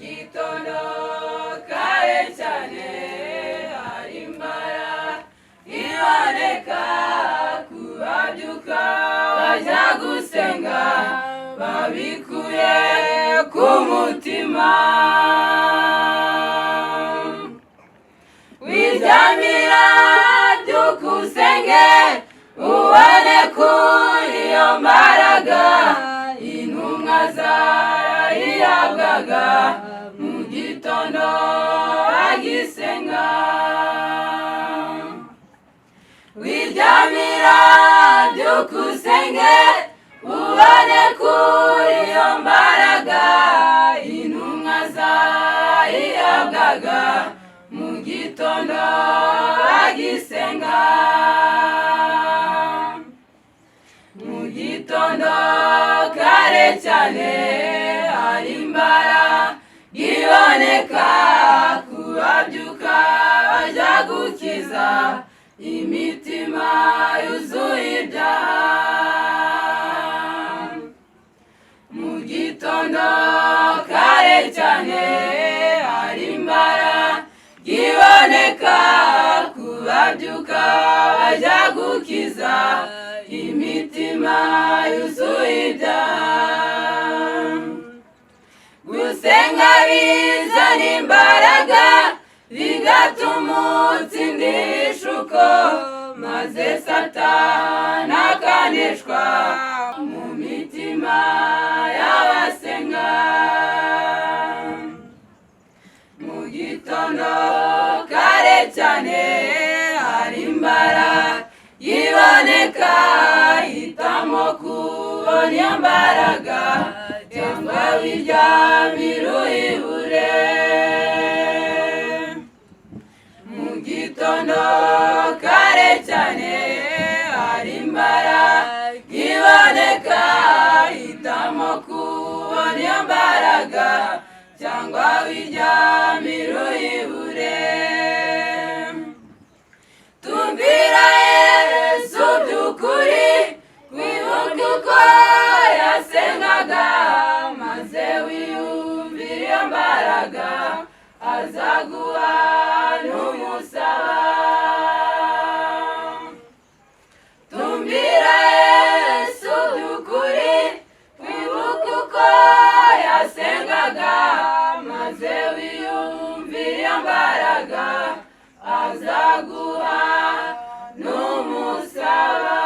gitondo kare cyane hari imbara iboneka kubabyuka bajya gusenga babikuye ku mutima. Wiryamira byuka usenge ubone kuri iyo mbaraga intumwa zarayihabwaga mu gitondo bagisenga. Wiryamira byuka usenge ubone kuri iyo mbaraga intumwa zarayihabwaga mu gitondo bagisenga. Mu gitondo kare cyane hari imbara iboneka kubabyuka bajya gukiza imitima yuzuye ibyaha. Mu gitondo kare cyane hari imbara iboneka kubabyuka bajya gukiza imitima yuzuye ibyaha. Gusenga bizana imbaraga bigatuma utsindira ishuko maze Satani akaneshwa mu mitima y'abasenga. Mu gitondo kare cyane hari imbara iboneka hitamo kubona iyo mbaraga cyangwa wiryamira uyibure. Mu gitondo kare cyane hari imbara iboneka hitamo kubona iyo mbaraga cyangwa wiryamira uyibure. Tumvira Yesu by'ukuri wibuke uko yasengaga maze wiyumvire iyo mbaraga azaguha n'umusaba. Tumvira Yesu by'ukuri wibuke uko yasengaga maze wiyumvire iyo mbaraga azaguha n'umusaba.